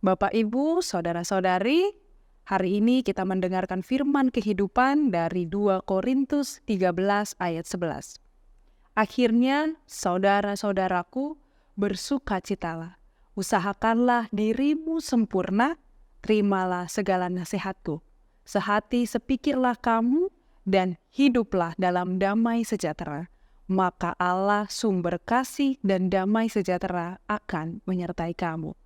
Bapak, Ibu, Saudara-saudari, hari ini kita mendengarkan firman kehidupan dari 2 Korintus 13 ayat 11. Akhirnya, saudara-saudaraku, bersukacitalah, usahakanlah dirimu sempurna, terimalah segala nasihatku. Sehati sepikirlah kamu, dan hiduplah dalam damai sejahtera. Maka Allah sumber kasih dan damai sejahtera akan menyertai kamu.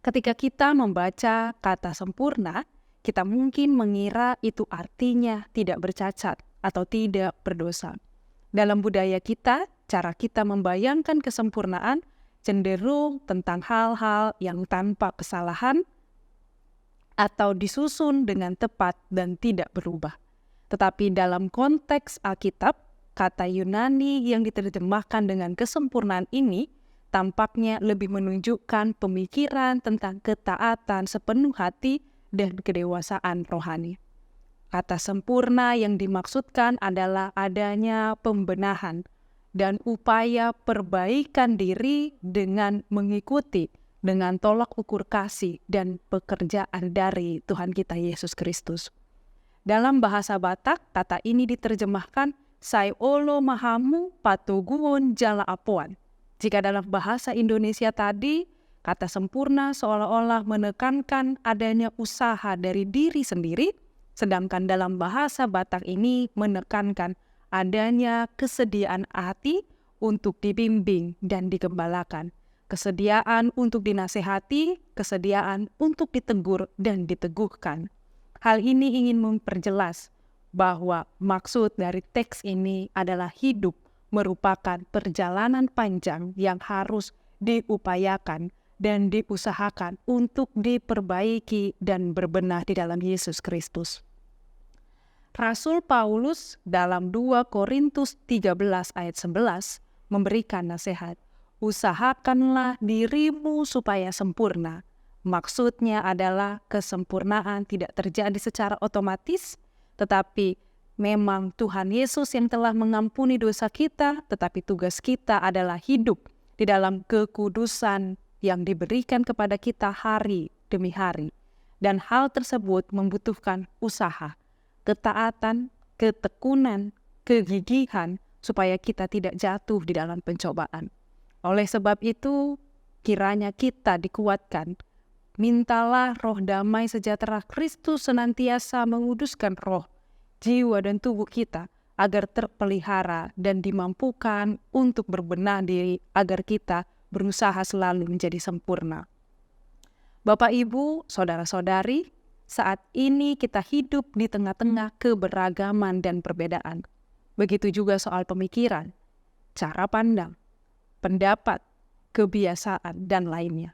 Ketika kita membaca kata sempurna, kita mungkin mengira itu artinya tidak bercacat atau tidak berdosa. Dalam budaya kita, cara kita membayangkan kesempurnaan cenderung tentang hal-hal yang tanpa kesalahan atau disusun dengan tepat dan tidak berubah. Tetapi dalam konteks Alkitab, kata Yunani yang diterjemahkan dengan kesempurnaan ini tampaknya lebih menunjukkan pemikiran tentang ketaatan sepenuh hati dan kedewasaan rohani. Kata sempurna yang dimaksudkan adalah adanya pembenahan dan upaya perbaikan diri dengan mengikuti dengan tolak ukur kasih dan pekerjaan dari Tuhan kita Yesus Kristus. Dalam bahasa Batak, kata ini diterjemahkan Sai olo mahamu patuguon jala apuan. Jika dalam bahasa Indonesia tadi, kata sempurna seolah-olah menekankan adanya usaha dari diri sendiri, sedangkan dalam bahasa Batak ini menekankan adanya kesediaan hati untuk dibimbing dan digembalakan, kesediaan untuk dinasehati, kesediaan untuk ditegur dan diteguhkan. Hal ini ingin memperjelas bahwa maksud dari teks ini adalah hidup merupakan perjalanan panjang yang harus diupayakan dan diusahakan untuk diperbaiki dan berbenah di dalam Yesus Kristus. Rasul Paulus dalam 2 Korintus 13 ayat 11 memberikan nasihat, usahakanlah dirimu supaya sempurna. Maksudnya adalah kesempurnaan tidak terjadi secara otomatis, tetapi memang Tuhan Yesus yang telah mengampuni dosa kita, tetapi tugas kita adalah hidup di dalam kekudusan yang diberikan kepada kita hari demi hari. Dan hal tersebut membutuhkan usaha, ketaatan, ketekunan, kegigihan, supaya kita tidak jatuh di dalam pencobaan. Oleh sebab itu, kiranya kita dikuatkan. Mintalah roh damai sejahtera Kristus senantiasa menguduskan roh, jiwa dan tubuh kita agar terpelihara dan dimampukan untuk berbenah diri agar kita berusaha selalu menjadi sempurna. Bapak, Ibu, Saudara-saudari, saat ini kita hidup di tengah-tengah keberagaman dan perbedaan. Begitu juga soal pemikiran, cara pandang, pendapat, kebiasaan, dan lainnya.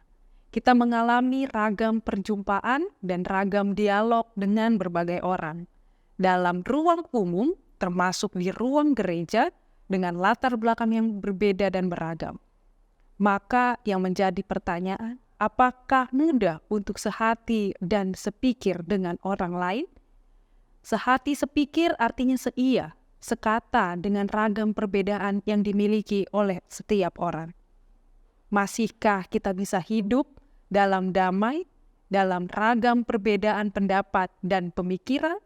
Kita mengalami ragam perjumpaan dan ragam dialog dengan berbagai orang. Dalam ruang umum, termasuk di ruang gereja, dengan latar belakang yang berbeda dan beragam. Maka yang menjadi pertanyaan, apakah mudah untuk sehati dan sepikir dengan orang lain? Sehati sepikir artinya seia, sekata dengan ragam perbedaan yang dimiliki oleh setiap orang. Masihkah kita bisa hidup dalam damai, dalam ragam perbedaan pendapat dan pemikiran?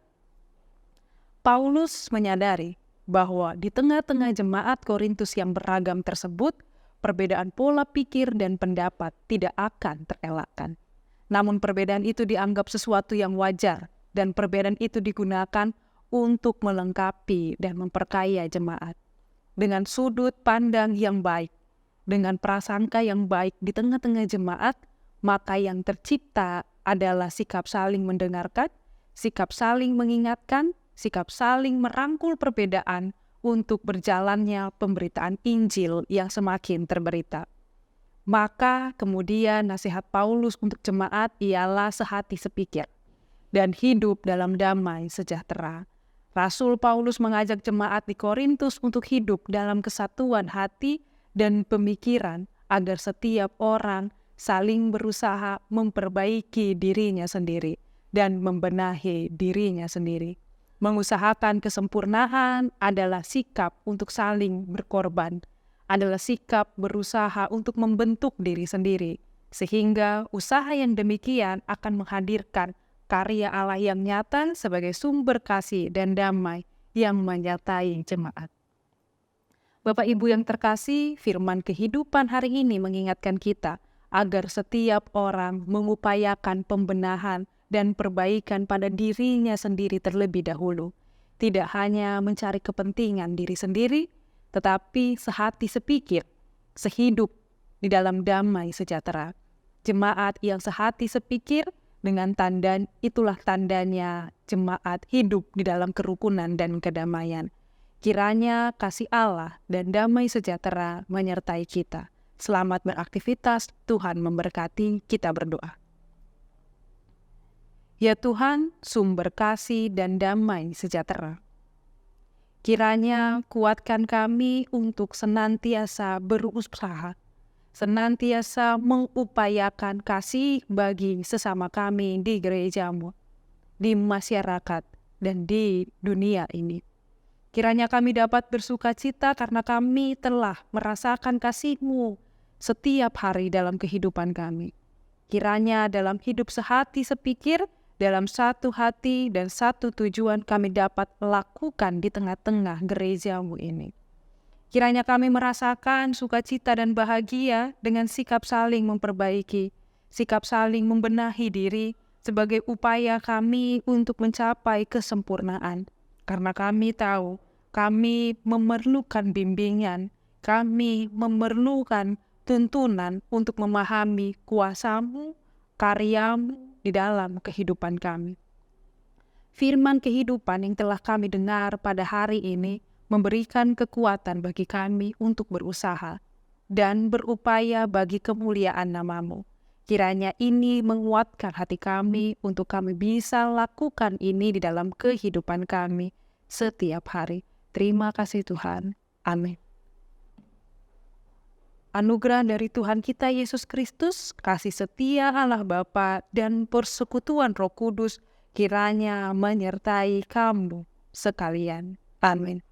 Paulus menyadari bahwa di tengah-tengah jemaat Korintus yang beragam tersebut, perbedaan pola pikir dan pendapat tidak akan terelakkan. Namun perbedaan itu dianggap sesuatu yang wajar, dan perbedaan itu digunakan untuk melengkapi dan memperkaya jemaat. Dengan sudut pandang yang baik, dengan prasangka yang baik di tengah-tengah jemaat, maka yang tercipta adalah sikap saling mendengarkan, sikap saling mengingatkan, sikap saling merangkul perbedaan untuk berjalannya pemberitaan Injil yang semakin terberita. Maka kemudian nasihat Paulus untuk jemaat ialah sehati sepikir dan hidup dalam damai sejahtera. Rasul Paulus mengajak jemaat di Korintus untuk hidup dalam kesatuan hati dan pemikiran agar setiap orang saling berusaha memperbaiki dirinya sendiri dan membenahi dirinya sendiri. Mengusahakan kesempurnaan adalah sikap untuk saling berkorban, adalah sikap berusaha untuk membentuk diri sendiri, Sehingga usaha yang demikian akan menghadirkan karya Allah yang nyata sebagai sumber kasih dan damai yang menyertai jemaat. Bapak Ibu yang terkasih, firman kehidupan hari ini mengingatkan kita agar setiap orang mengupayakan pembenahan dan perbaikan pada dirinya sendiri terlebih dahulu. Tidak hanya mencari kepentingan diri sendiri, tetapi sehati sepikir, sehidup di dalam damai sejahtera. Jemaat yang sehati sepikir dengan tanda, itulah tandanya jemaat hidup di dalam kerukunan dan kedamaian. Kiranya kasih Allah dan damai sejahtera menyertai kita. Selamat beraktivitas, Tuhan memberkati, kita berdoa. Ya Tuhan, sumber kasih dan damai sejahtera. Kiranya kuatkan kami untuk senantiasa berusaha, senantiasa mengupayakan kasih bagi sesama kami di gerejamu, di masyarakat, dan di dunia ini. Kiranya kami dapat bersuka cita karena kami telah merasakan kasih-Mu setiap hari dalam kehidupan kami. Kiranya dalam hidup sehati sepikir, dalam satu hati dan satu tujuan kami dapat lakukan di tengah-tengah gereja-Mu ini. Kiranya kami merasakan sukacita dan bahagia dengan sikap saling memperbaiki, sikap saling membenahi diri sebagai upaya kami untuk mencapai kesempurnaan. Karena kami tahu, kami memerlukan bimbingan, kami memerlukan tuntunan untuk memahami kuasa-Mu, karya-Mu di dalam kehidupan kami. Firman kehidupan yang telah kami dengar pada hari ini memberikan kekuatan bagi kami untuk berusaha dan berupaya bagi kemuliaan nama-Mu. Kiranya ini menguatkan hati kami untuk kami bisa lakukan ini di dalam kehidupan kami setiap hari. Terima kasih Tuhan. Amin. Anugerah dari Tuhan kita Yesus Kristus, kasih setia Allah Bapa dan persekutuan Roh Kudus kiranya menyertai kamu sekalian. Amin.